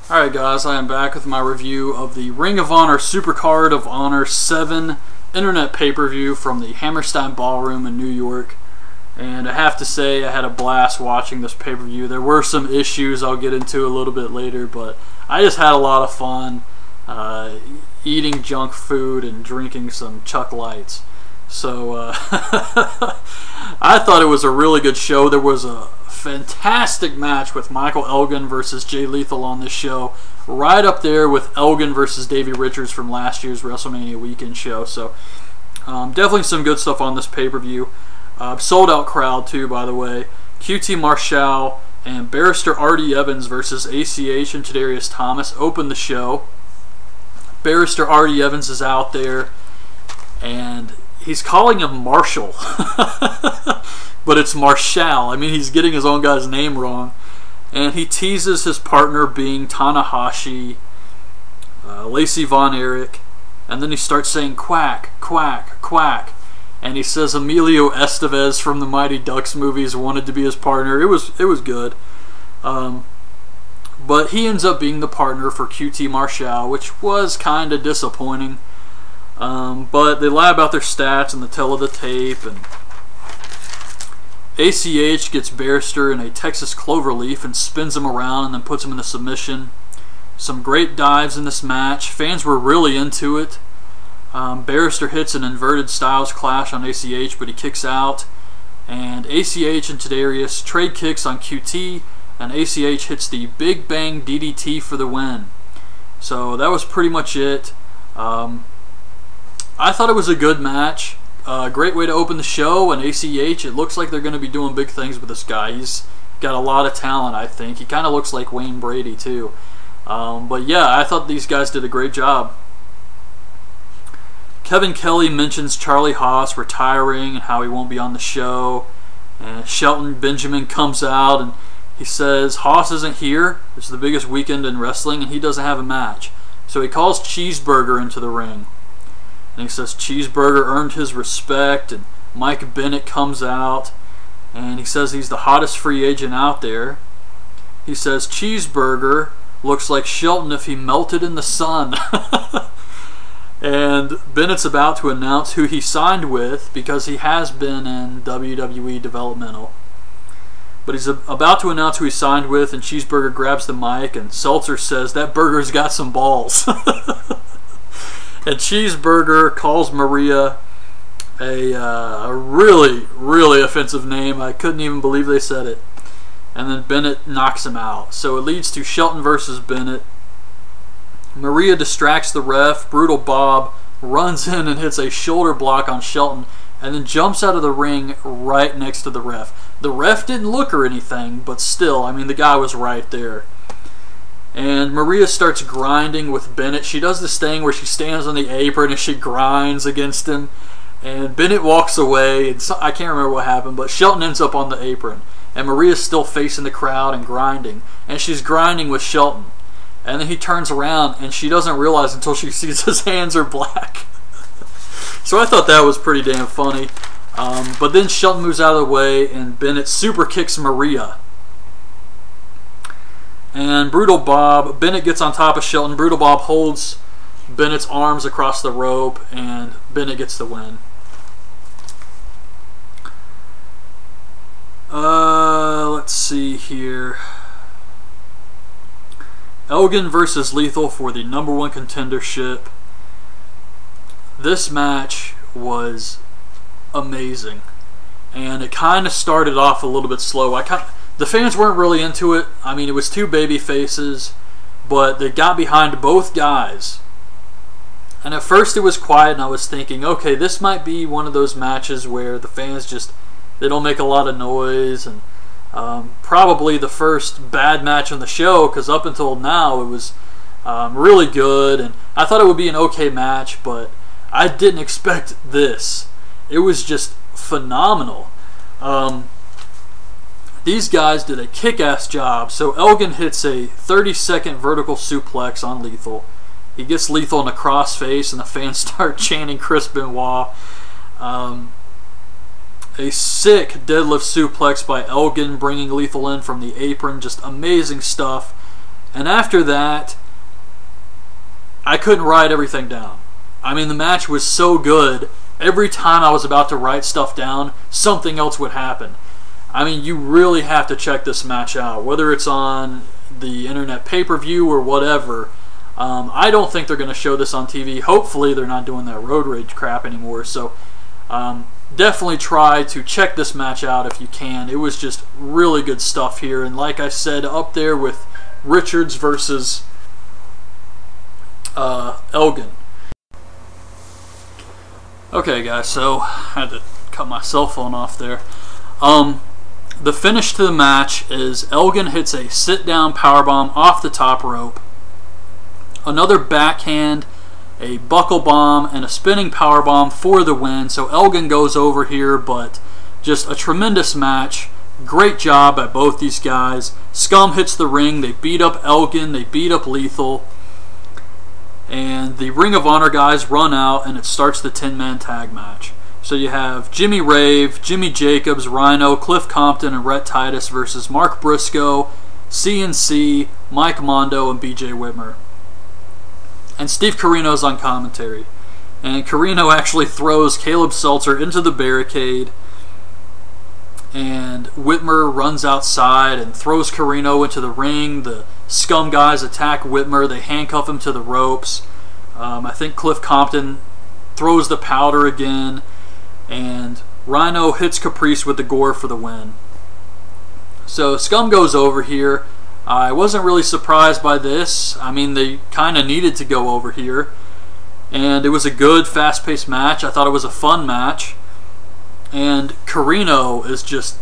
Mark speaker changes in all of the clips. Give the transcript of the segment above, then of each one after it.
Speaker 1: Alright guys, I am back with my review of the Ring of Honor SuperCard of Honor 7 internet pay-per-view from the Hammerstein Ballroom in New York. And I have to say, I had a blast watching this pay-per-view. There were some issues I'll get into a little bit later, but I just had a lot of fun eating junk food and drinking some Chuck Lights. So I thought it was a really good show. There was a fantastic match with Michael Elgin versus Jay Lethal on this show, right up there with Elgin versus Davey Richards from last year's WrestleMania weekend show. So definitely some good stuff on this pay-per-view. Sold out crowd too, by the way. QT Marshall and Barrister Artie Evans versus ACH and Tadarius Thomas opened the show. Barrister Artie Evans is out there and he's calling him Marshall. But it's Marshall. I mean, he's getting his own guy's name wrong. And he teases his partner being Tanahashi, Lacey Von Erich. And then he starts saying quack, quack, quack. And he says Emilio Estevez from the Mighty Ducks movies wanted to be his partner. It was good. But he ends up being the partner for QT Marshall, which was kind of disappointing. But they lie about their stats and the tell of the tape, and ACH gets Barrister in a Texas Cloverleaf and spins him around and then puts him in a submission. Some great dives in this match. Fans were really into it. Barrister hits an inverted Styles Clash on ACH, but he kicks out. And ACH and Tadarius trade kicks on QT, and ACH hits the Big Bang DDT for the win. So that was pretty much it. I thought it was a good match. Great way to open the show, and ACH, it looks like they're going to be doing big things with this guy. He's got a lot of talent, I think. He kind of looks like Wayne Brady, too. But yeah, I thought these guys did a great job. Kevin Kelly mentions Charlie Haas retiring and how he won't be on the show. And Shelton Benjamin comes out and he says Haas isn't here. It's the biggest weekend in wrestling and he doesn't have a match. So he calls Cheeseburger into the ring. And he says Cheeseburger earned his respect, and Mike Bennett comes out and he says he's the hottest free agent out there. He says Cheeseburger looks like Shelton if he melted in the sun. And Bennett's about to announce who he signed with because he has been in WWE developmental. But he's about to announce who he signed with, and Cheeseburger grabs the mic and Seltzer says that burger's got some balls. And Cheeseburger calls Maria a really, really offensive name. I couldn't even believe they said it. And then Bennett knocks him out. So it leads to Shelton versus Bennett. Maria distracts the ref. Brutal Bob runs in and hits a shoulder block on Shelton and then jumps out of the ring right next to the ref. The ref didn't look or anything, but still, I mean, the guy was right there. And Maria starts grinding with Bennett. She does this thing where she stands on the apron and she grinds against him. And Bennett walks away. And I can't remember what happened, but Shelton ends up on the apron. And Maria's still facing the crowd and grinding. And she's grinding with Shelton. And then he turns around and she doesn't realize until she sees his hands are black. So I thought that was pretty damn funny. But then Shelton moves out of the way and Bennett super kicks Maria. And Brutal Bob, Bennett gets on top of Shelton. Brutal Bob holds Bennett's arms across the rope and Bennett gets the win. Let's see here. Elgin versus Lethal for the #1 contendership. This match was amazing. And it kind of started off a little bit slow. The fans weren't really into it. I mean, it was two baby faces, but they got behind both guys. And at first it was quiet, and I was thinking, okay, this might be one of those matches where the fans just, they don't make a lot of noise, and probably the first bad match on the show, because up until now it was really good, and I thought it would be an okay match, but I didn't expect this. It was just phenomenal. These guys did a kick-ass job. So Elgin hits a 30-second vertical suplex on Lethal. He gets Lethal in a crossface, and the fans start chanting Chris Benoit. A sick deadlift suplex by Elgin, bringing Lethal in from the apron. Just amazing stuff. And after that, I couldn't write everything down. I mean, the match was so good, every time I was about to write stuff down, something else would happen. I mean, you really have to check this match out, whether it's on the internet pay-per-view or whatever. I don't think they're going to show this on TV. Hopefully they're not doing that road rage crap anymore. So definitely try to check this match out if you can. It was just really good stuff here. And like I said, up there with Richards versus Elgin. Okay guys, so I had to cut my cell phone off there. The finish to the match is Elgin hits a sit-down powerbomb off the top rope. Another backhand, a buckle bomb, and a spinning powerbomb for the win. So Elgin goes over here, but just a tremendous match. Great job by both these guys. Scum hits the ring. They beat up Elgin. They beat up Lethal. And the Ring of Honor guys run out, and it starts the 10-man tag match. So you have Jimmy Rave, Jimmy Jacobs, Rhino, Cliff Compton, and Rhett Titus versus Mark Briscoe, CNC, Mike Mondo, and BJ Whitmer. And Steve Corino's on commentary. And Corino actually throws Caleb Seltzer into the barricade. And Whitmer runs outside and throws Corino into the ring. The Scum guys attack Whitmer. They handcuff him to the ropes. I think Cliff Compton throws the powder again. And Rhino hits Caprice with the gore for the win. So Scum goes over here. I wasn't really surprised by this. I mean, they kind of needed to go over here. And it was a good, fast-paced match. I thought it was a fun match. And Corino is just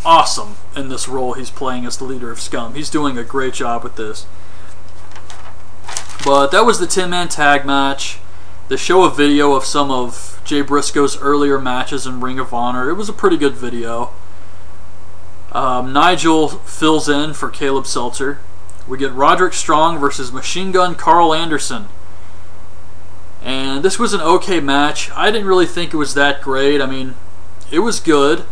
Speaker 1: awesome in this role he's playing as the leader of Scum. He's doing a great job with this. But that was the 10-man tag match. They show a video of some of Jay Briscoe's earlier matches in Ring of Honor. It was a pretty good video. Nigel fills in for Caleb Seltzer. We get Roderick Strong versus Machine Gun Carl Anderson. And this was an okay match. I didn't really think it was that great. I mean, it was good,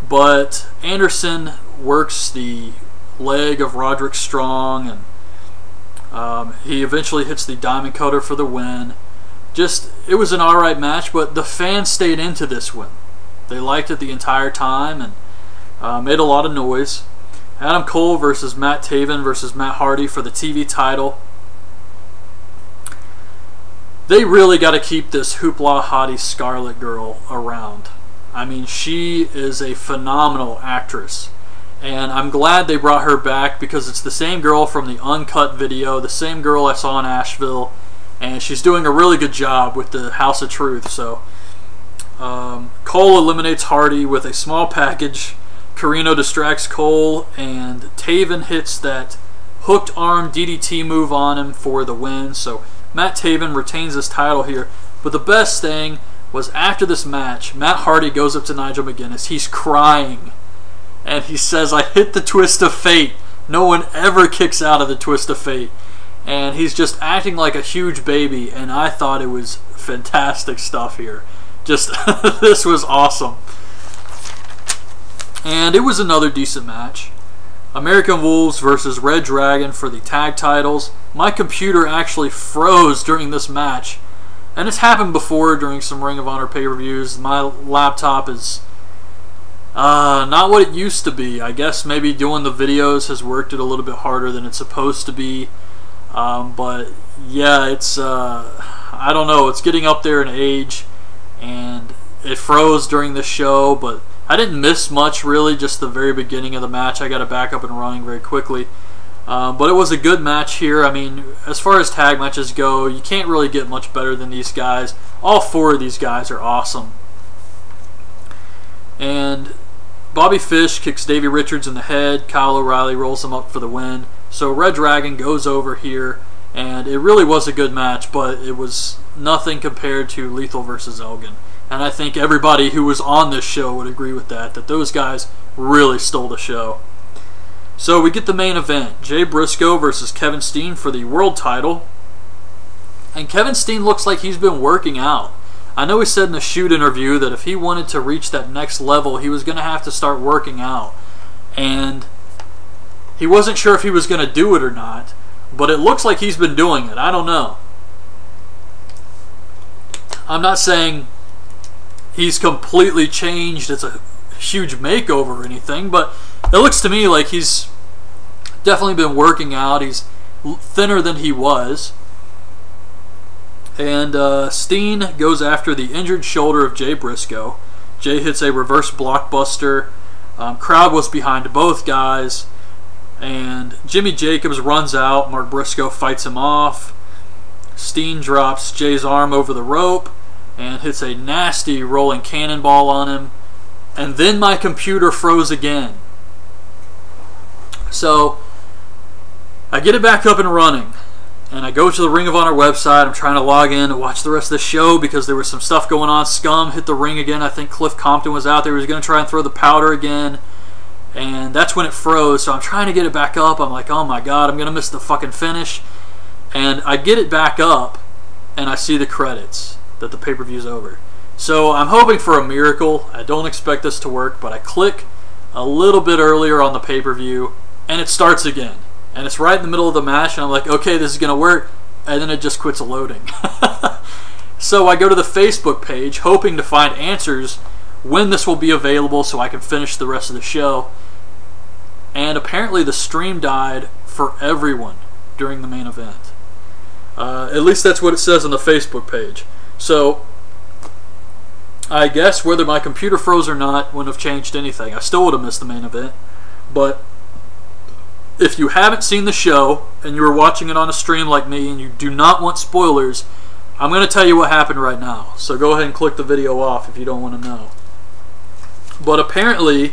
Speaker 1: but Anderson works the leg of Roderick Strong, and he eventually hits the Diamond Cutter for the win. Just, it was an alright match, but the fans stayed into this one. They liked it the entire time, and made a lot of noise. Adam Cole versus Matt Taven versus Matt Hardy for the TV title. They really got to keep this hoopla hottie Scarlet girl around. I mean, she is a phenomenal actress. And I'm glad they brought her back because it's the same girl from the uncut video, the same girl I saw in Asheville. And she's doing a really good job with the House of Truth. So Cole eliminates Hardy with a small package. Corino distracts Cole, and Taven hits that hooked arm DDT move on him for the win. So Matt Taven retains his title here. But the best thing was after this match, Matt Hardy goes up to Nigel McGuinness. He's crying. And he says, "I hit the twist of fate. No one ever kicks out of the twist of fate." And he's just acting like a huge baby. And I thought it was fantastic stuff here. Just, this was awesome. And it was another decent match. American Wolves versus Red Dragon for the tag titles. My computer actually froze during this match. And it's happened before during some Ring of Honor pay-per-views. My laptop is not what it used to be. I guess maybe doing the videos has worked it a little bit harder than it's supposed to be. But yeah, it's, I don't know, it's getting up there in age. And it froze during the show, but I didn't miss much really, just the very beginning of the match. I got it back up and running very quickly. But it was a good match here. I mean, as far as tag matches go, you can't really get much better than these guys. All four of these guys are awesome. And Bobby Fish kicks Davey Richards in the head. Kyle O'Reilly rolls him up for the win. So Red Dragon goes over here, and it really was a good match, but it was nothing compared to Lethal versus Elgin. And I think everybody who was on this show would agree with that those guys really stole the show. So we get the main event, Jay Briscoe versus Kevin Steen for the world title. And Kevin Steen looks like he's been working out. I know he said in the shoot interview that if he wanted to reach that next level, he was going to have to start working out. And he wasn't sure if he was going to do it or not. but it looks like he's been doing it. I don't know. I'm not saying he's completely changed. It's a huge makeover or anything, but it looks to me like he's definitely been working out. He's thinner than he was. And Steen goes after the injured shoulder of Jay Briscoe. Jay hits a reverse blockbuster. Crowd was behind both guys. And Jimmy Jacobs runs out. Mark Briscoe fights him off. Steen drops Jay's arm over the rope and hits a nasty rolling cannonball on him. And then my computer froze again. So I get it back up and running. And I go to the Ring of Honor website. I'm trying to log in to watch the rest of the show because there was some stuff going on. Scum hit the ring again. I think Cliff Compton was out there. He was going to try and throw the powder again. And that's when it froze. So I'm trying to get it back up. I'm like, oh my God, I'm going to miss the fucking finish. And I get it back up, and I see the credits that the pay-per-view's over. So I'm hoping for a miracle. I don't expect this to work, but I click a little bit earlier on the pay-per-view, and it starts again. And it's right in the middle of the match, and I'm like, okay, this is going to work. And then it just quits loading. So I go to the Facebook page, hoping to find answers when this will be available so I can finish the rest of the show. And apparently the stream died for everyone during the main event. At least that's what it says on the Facebook page. So I guess whether my computer froze or not wouldn't have changed anything. I still would have missed the main event. But if you haven't seen the show and you were watching it on a stream like me and you do not want spoilers, I'm going to tell you what happened right now. So go ahead and click the video off if you don't want to know. But apparently,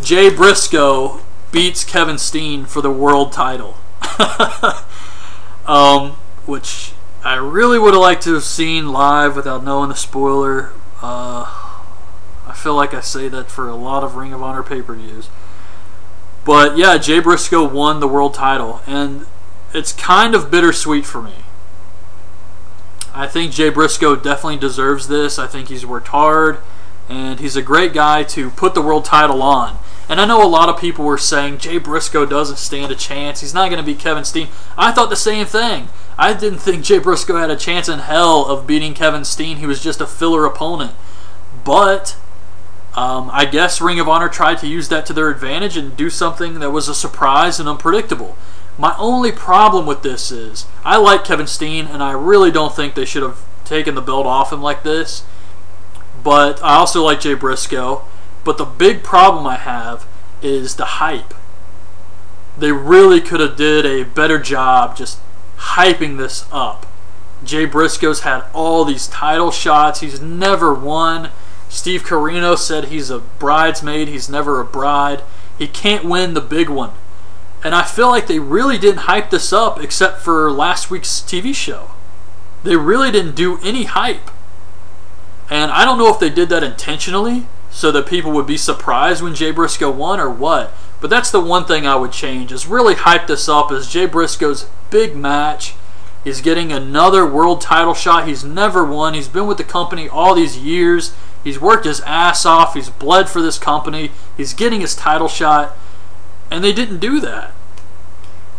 Speaker 1: Jay Briscoe beats Kevin Steen for the world title. Which I really would have liked to have seen live without knowing the spoiler. I feel like I say that for a lot of Ring of Honor pay-per-views. But yeah, Jay Briscoe won the world title, and it's kind of bittersweet for me. I think Jay Briscoe definitely deserves this. I think he's worked hard, and he's a great guy to put the world title on. And I know a lot of people were saying Jay Briscoe doesn't stand a chance. He's not going to beat Kevin Steen. I thought the same thing. I didn't think Jay Briscoe had a chance in hell of beating Kevin Steen. He was just a filler opponent. But I guess Ring of Honor tried to use that to their advantage and do something that was a surprise and unpredictable. My only problem with this is I like Kevin Steen, and I really don't think they should have taken the belt off him like this. But I also like Jay Briscoe. But the big problem I have is the hype. They really could have did a better job just hyping this up. Jay Briscoe's had all these title shots. He's never won. Steve Corino said he's a bridesmaid. He's never a bride. He can't win the big one. And I feel like they really didn't hype this up except for last week's TV show. They really didn't do any hype. And I don't know if they did that intentionally so that people would be surprised when Jay Briscoe won or what. But that's the one thing I would change, is really hype this up as Jay Briscoe's big match. He's getting another world title shot. He's never won. He's been with the company all these years. He's worked his ass off. He's bled for this company. He's getting his title shot. And they didn't do that.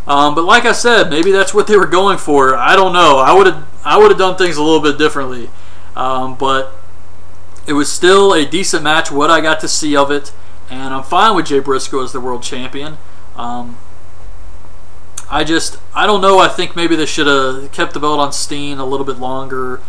Speaker 1: But like I said, maybe that's what they were going for. I don't know. I would have done things a little bit differently. But it was still a decent match, what I got to see of it. And I'm fine with Jay Briscoe as the world champion. I don't know. I think maybe they should have kept the belt on Steen a little bit longer.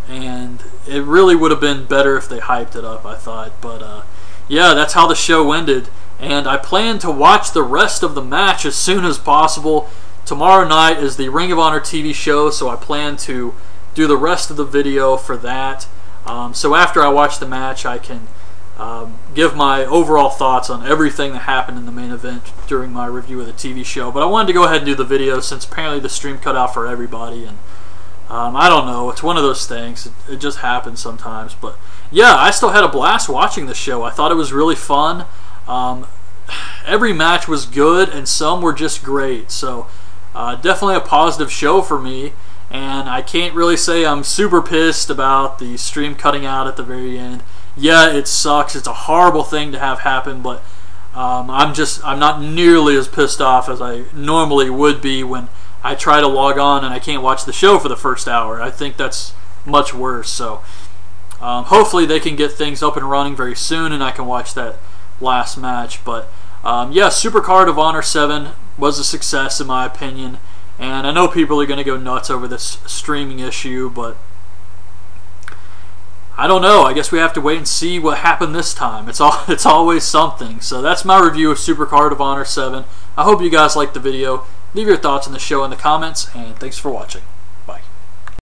Speaker 1: And it really would have been better if they hyped it up, I thought. But yeah, that's how the show ended. And I plan to watch the rest of the match as soon as possible. Tomorrow night is the Ring of Honor TV show, so I plan to do the rest of the video for that. So after I watch the match, I can give my overall thoughts on everything that happened in the main event during my review of the TV show. But I wanted to go ahead and do the video since apparently the stream cut out for everybody. And I don't know. It's one of those things. It just happens sometimes. But yeah, I still had a blast watching the show. I thought it was really fun. Every match was good, and some were just great. So definitely a positive show for me. And I can't really say I'm super pissed about the stream cutting out at the very end. Yeah, it sucks. It's a horrible thing to have happen, but I'm not nearly as pissed off as I normally would be when I try to log on and I can't watch the show for the first hour. I think that's much worse. So hopefully they can get things up and running very soon and I can watch that last match. But yeah, SuperCard of Honor 7 was a success in my opinion, and I know people are going to go nuts over this streaming issue, but I don't know. I guess we have to wait and see what happened this time. It's always something. So that's my review of SuperCard of Honor 7. I hope you guys liked the video. Leave your thoughts on the show in the comments, and thanks for watching.